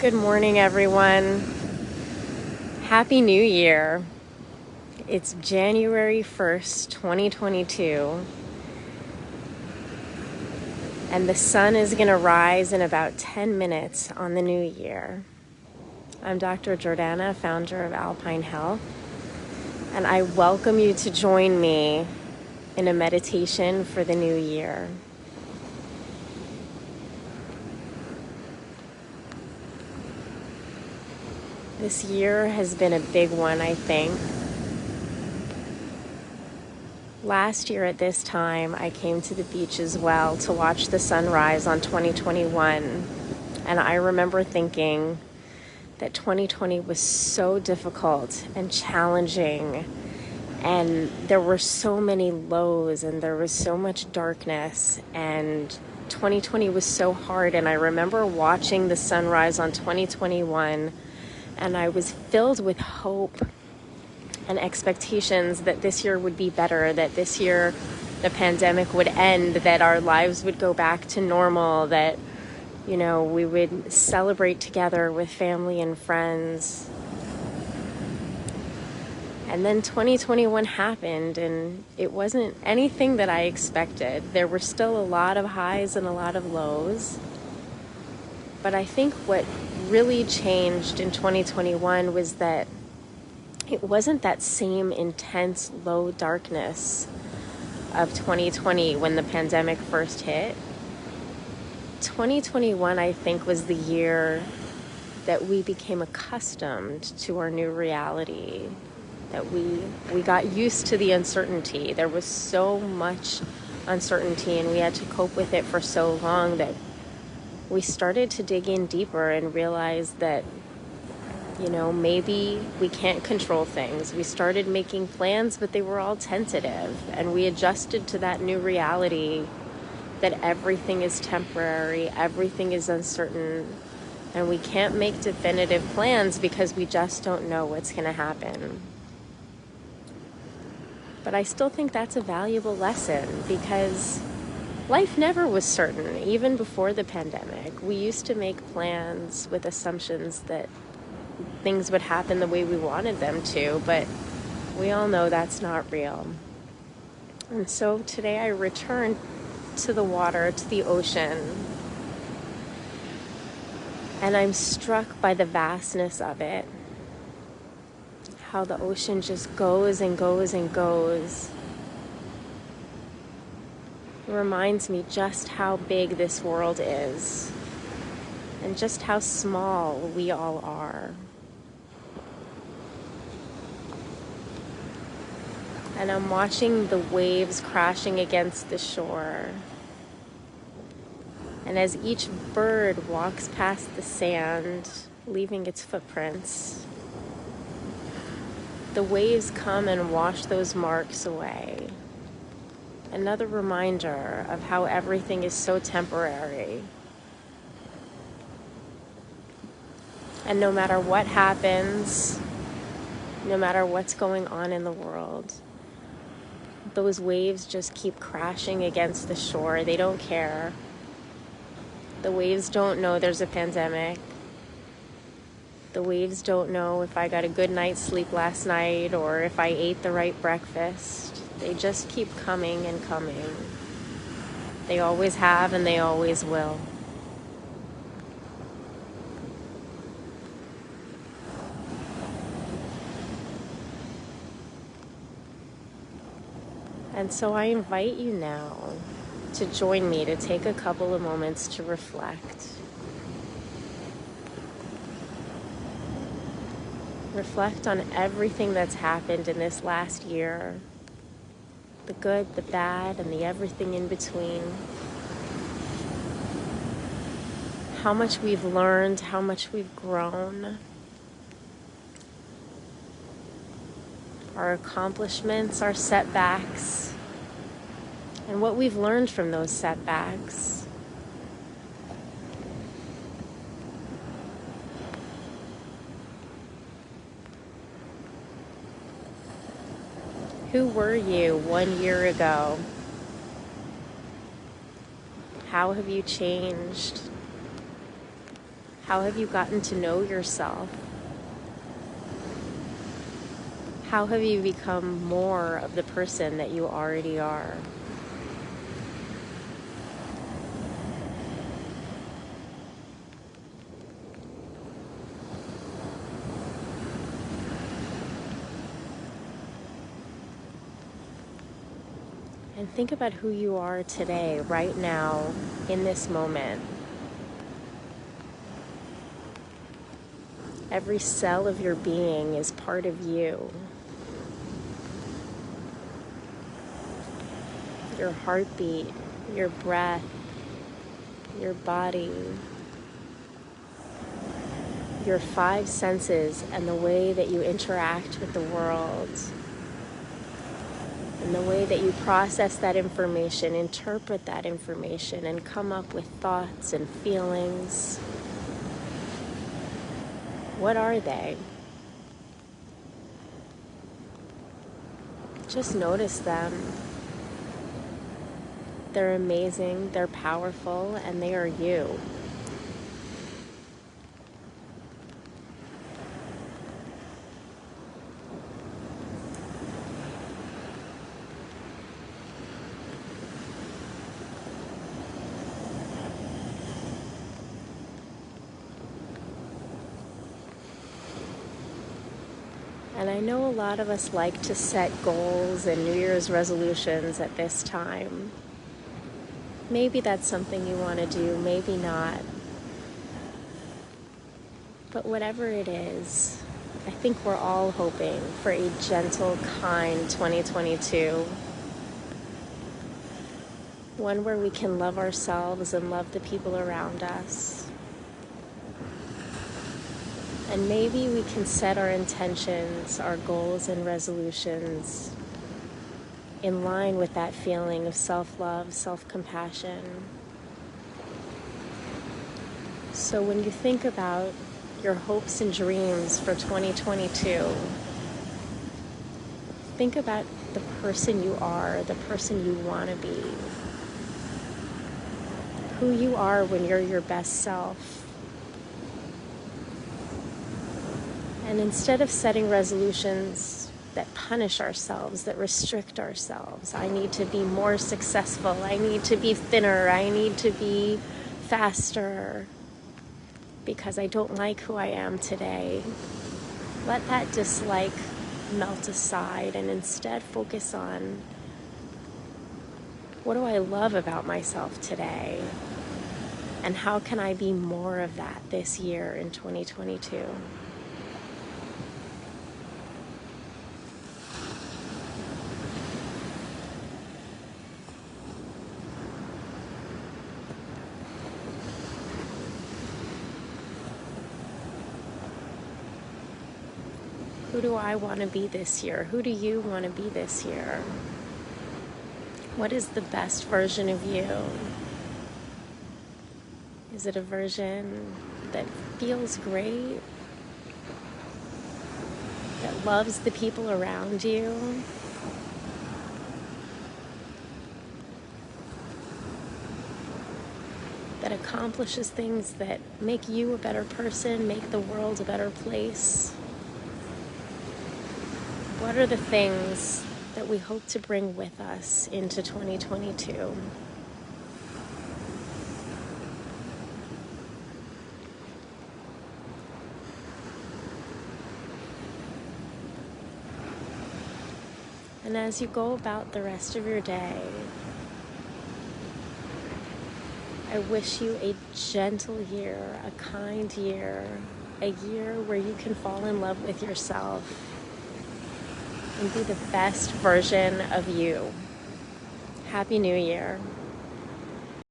Good morning, everyone. Happy New Year. It's January 1st, 2022, and the sun is going to rise in about 10 minutes on the new year. I'm Dr. Jordana, founder of Alpine Health, and I welcome you to join me in a meditation for the new year. This year has been a big one, I think. Last year at this time, I came to the beach as well to watch the sunrise on 2021. And I remember thinking that 2020 was so difficult and challenging. And there were so many lows and there was so much darkness. And 2020 was so hard. And I remember watching the sunrise on 2021. And I was filled with hope and expectations that this year would be better, that this year the pandemic would end, that our lives would go back to normal, that, we would celebrate together with family and friends. And then 2021 happened, and it wasn't anything that I expected. There were still a lot of highs and a lot of lows. But I think what really changed in 2021 was that it wasn't that same intense low darkness of 2020 when the pandemic first hit. 2021, I think, was the year that we became accustomed to our new reality, that we got used to the uncertainty. There was so much uncertainty and we had to cope with it for so long that we started to dig in deeper and realize that, maybe we can't control things. We started making plans, but they were all tentative, and we adjusted to that new reality that everything is temporary, everything is uncertain, and we can't make definitive plans because we just don't know what's going to happen. But I still think that's a valuable lesson because life never was certain, even before the pandemic. We used to make plans with assumptions that things would happen the way we wanted them to, but we all know that's not real. And so today I returned to the water, to the ocean, and I'm struck by the vastness of it. How the ocean just goes and goes and goes. It reminds me just how big this world is and just how small we all are. And I'm watching the waves crashing against the shore. And as each bird walks past the sand, leaving its footprints, the waves come and wash those marks away. Another reminder of how everything is so temporary. And no matter what happens, no matter what's going on in the world, those waves just keep crashing against the shore. They don't care. The waves don't know there's a pandemic. The waves don't know if I got a good night's sleep last night or if I ate the right breakfast. They just keep coming and coming. They always have and they always will. And so I invite you now to join me to take a couple of moments to reflect. Reflect on everything that's happened in this last year, the good, the bad, and the everything in between. How much we've learned, how much we've grown. Our accomplishments, our setbacks, and what we've learned from those setbacks. Who were you 1 year ago? How have you changed? How have you gotten to know yourself? How have you become more of the person that you already are? And think about who you are today, right now, in this moment. Every cell of your being is part of you. Your heartbeat, your breath, your body, your five senses, and the way that you interact with the world, and the way that you process that information, interpret that information, and come up with thoughts and feelings. What are they? Just notice them. They're amazing, they're powerful, and they are you. And I know a lot of us like to set goals and New Year's resolutions at this time. Maybe that's something you want to do, maybe not. But whatever it is, I think we're all hoping for a gentle, kind 2022. One where we can love ourselves and love the people around us. And maybe we can set our intentions, our goals and resolutions in line with that feeling of self-love, self-compassion. So when you think about your hopes and dreams for 2022, think about the person you are, the person you want to be, who you are when you're your best self. And instead of setting resolutions that punish ourselves, that restrict ourselves, I need to be more successful, I need to be thinner, I need to be faster, because I don't like who I am today. Let that dislike melt aside and instead focus on, what do I love about myself today? And how can I be more of that this year in 2022? Who do I want to be this year? Who do you want to be this year? What is the best version of you? Is it a version that feels great? That loves the people around you? That accomplishes things that make you a better person, make the world a better place? What are the things that we hope to bring with us into 2022? And as you go about the rest of your day, I wish you a gentle year, a kind year, a year where you can fall in love with yourself and be the best version of you. Happy New Year.